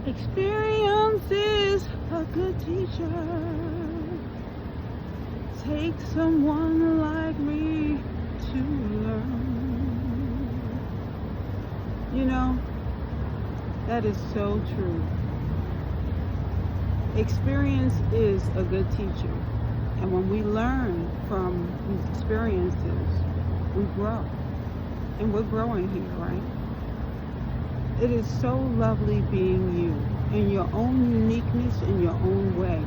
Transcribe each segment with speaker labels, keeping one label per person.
Speaker 1: Experience is a good teacher. Take someone like me to learn. You know, that is so true. Experience is a good teacher. And when we learn from these experiences, we grow. And we're growing here, right? It is so lovely being you in your own uniqueness, in your own way.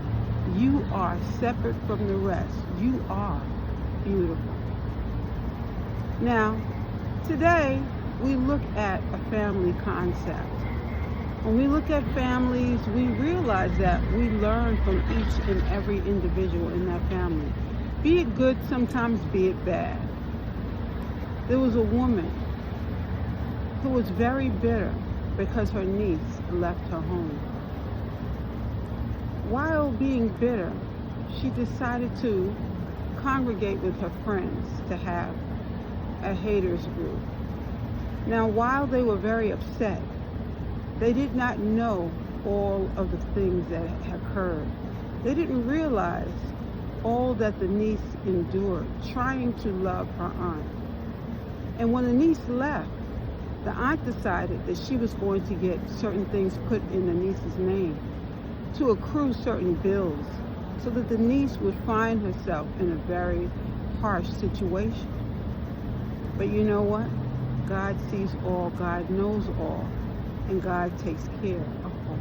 Speaker 1: You are separate from the rest. You are beautiful. Now, today we look at a family concept. When we look at families, we realize that we learn from each and every individual in that family. Be it good, sometimes be it bad. There was a woman who was very bitter because her niece left her home. While being bitter, she decided to congregate with her friends to have a haters group. Now, while they were very upset, they did not know all of the things that had occurred. They didn't realize all that the niece endured trying to love her aunt. And when the niece left, the aunt decided that she was going to get certain things put in the niece's name to accrue certain bills so that the niece would find herself in a very harsh situation. But you know what? God sees all, God knows all, and God takes care of all.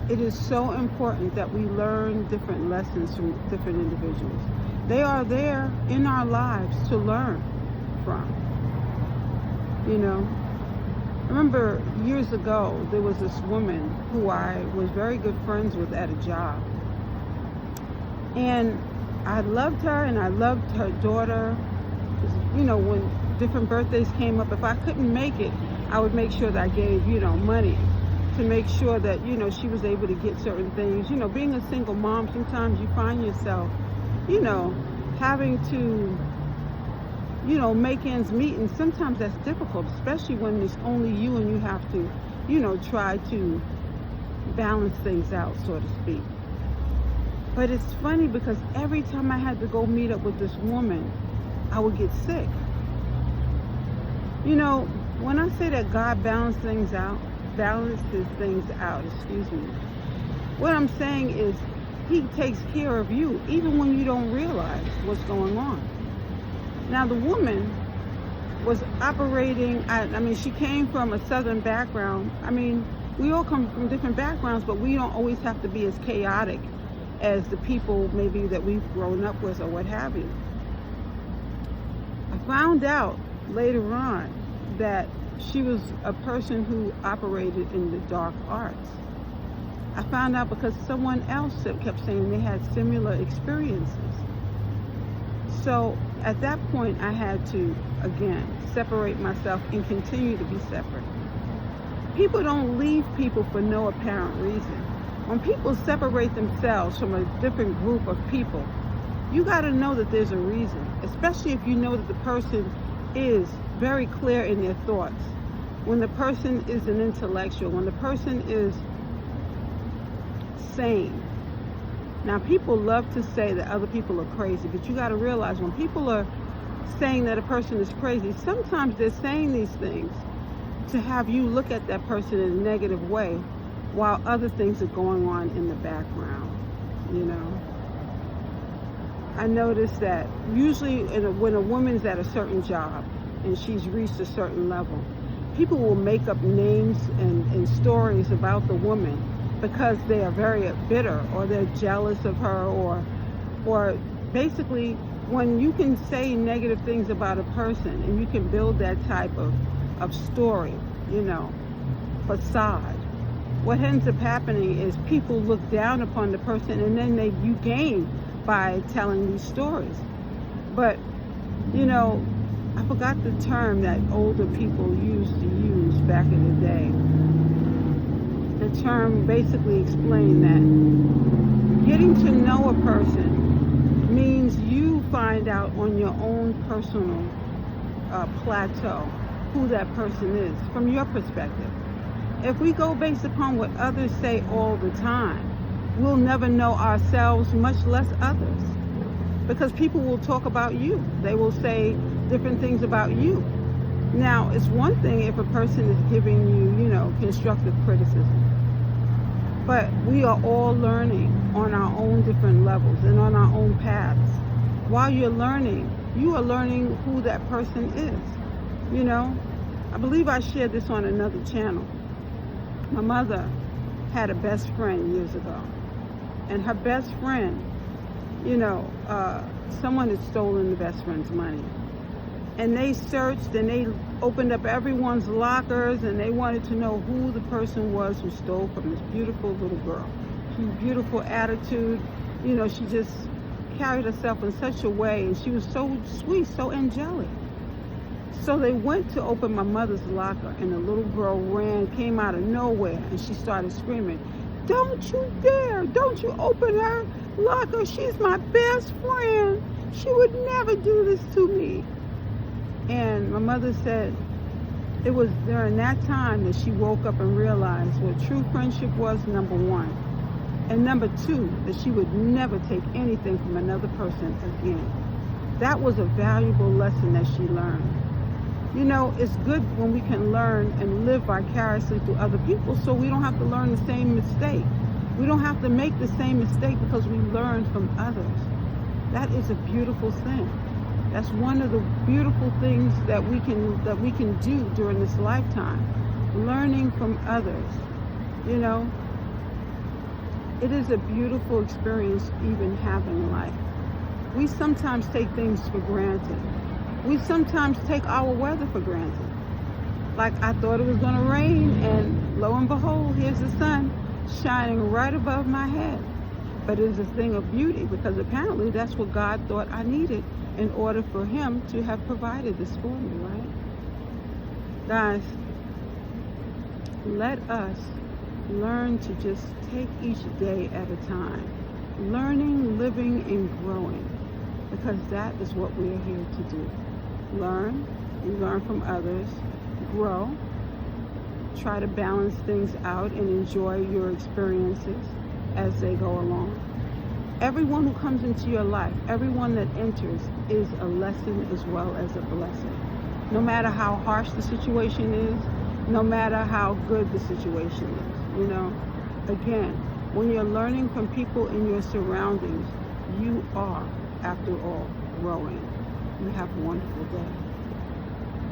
Speaker 1: It is so important that we learn different lessons from different individuals. They are there in our lives to learn from. You know, I remember years ago, there was this woman who I was very good friends with at a job. And I loved her and I loved her daughter. You know, when different birthdays came up, if I couldn't make it, I would make sure that I gave, money to make sure that, she was able to get certain things. Being a single mom, sometimes you find yourself, having to, make ends meet. And sometimes that's difficult, especially when it's only you and you have to, try to balance things out, so to speak. But it's funny because every time I had to go meet up with this woman, I would get sick. When I say that God balances things out, what I'm saying is He takes care of you even when you don't realize what's going on. Now, the woman was operating, she came from a southern background. We all come from different backgrounds, but we don't always have to be as chaotic as the people maybe that we've grown up with or what have you. I found out later on that she was a person who operated in the dark arts. I found out because someone else kept saying they had similar experiences. So at that point, I had to, again, separate myself and continue to be separate. People don't leave people for no apparent reason. When people separate themselves from a different group of people, you got to know that there's a reason, especially if you know that the person is very clear in their thoughts. When the person is an intellectual, when the person is sane. Now, people love to say that other people are crazy, but you got to realize when people are saying that a person is crazy, sometimes they're saying these things to have you look at that person in a negative way while other things are going on in the background, I noticed that usually when a woman's at a certain job and she's reached a certain level, people will make up names and stories about the woman because they are very bitter or they're jealous of her or basically when you can say negative things about a person and you can build that type of story, facade, what ends up happening is people look down upon the person and then you gain by telling these stories. But, I forgot the term that older people used to use back in the day. The term basically explained that getting to know a person means you find out on your own personal plateau who that person is from your perspective. If we go based upon what others say all the time, we'll never know ourselves, much less others. Because people will talk about you. They will say different things about you. Now, it's one thing if a person is giving you, constructive criticism. But we are all learning on our own different levels and on our own paths. While you're learning, you are learning who that person is. I believe I shared this on another channel. My mother had a best friend years ago. And her best friend, someone had stolen the best friend's money. And they searched and they opened up everyone's lockers and they wanted to know who the person was who stole from this beautiful little girl. She had beautiful attitude. She just carried herself in such a way, and she was so sweet, so angelic. So they went to open my mother's locker, and the little girl came out of nowhere, and she started screaming, "Don't you dare! Don't you open her locker! She's my best friend! She would never do this to me!" And my mother said it was during that time that she woke up and realized what true friendship was, number one. And number two, that she would never take anything from another person again. That was a valuable lesson that she learned. It's good when we can learn and live vicariously through other people so we don't have to learn the same mistake. We don't have to make the same mistake because we learn from others. That is a beautiful thing. That's one of the beautiful things that we can do during this lifetime. Learning from others. It is a beautiful experience even having life. We sometimes take things for granted. We sometimes take our weather for granted. Like I thought it was going to rain, and lo and behold, here's the sun shining right above my head. But it is a thing of beauty because apparently that's what God thought I needed in order for him to have provided this for me, right? Guys, let us learn to just take each day at a time. Learning, living, and growing. Because that is what we are here to do. Learn, you learn from others, grow, try to balance things out and enjoy your experiences as they go along. Everyone who comes into your life, everyone that enters is a lesson as well as a blessing. No matter how harsh the situation is, no matter how good the situation is, Again, when you're learning from people in your surroundings, you are, after all, growing. You have a wonderful day.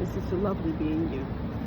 Speaker 1: It's just a lovely being you.